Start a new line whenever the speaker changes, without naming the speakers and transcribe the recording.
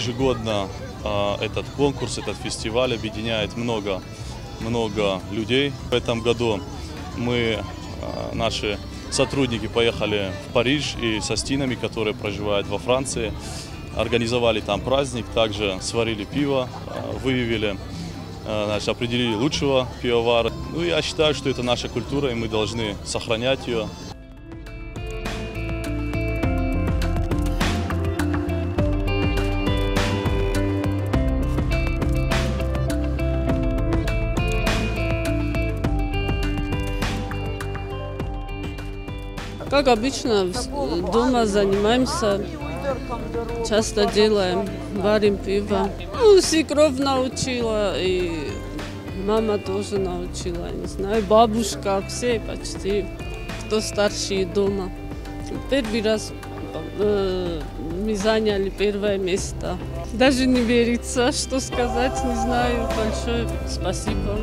ежегодно этот конкурс, этот фестиваль объединяет много людей. В этом году наши сотрудники поехали в Париж и со стинами, которые проживают во Франции, организовали там праздник, также сварили пиво, выявили, определили лучшего пивовара. Ну, я считаю, что это наша культура, и мы должны сохранять ее.
Как обычно, дома занимаемся, часто делаем, варим пиво. Ну, свекровь научила, и мама тоже научила, не знаю, бабушка, все почти, кто старшие дома. Первый раз мы заняли первое место. Даже не верится, что сказать, не знаю. Большое спасибо.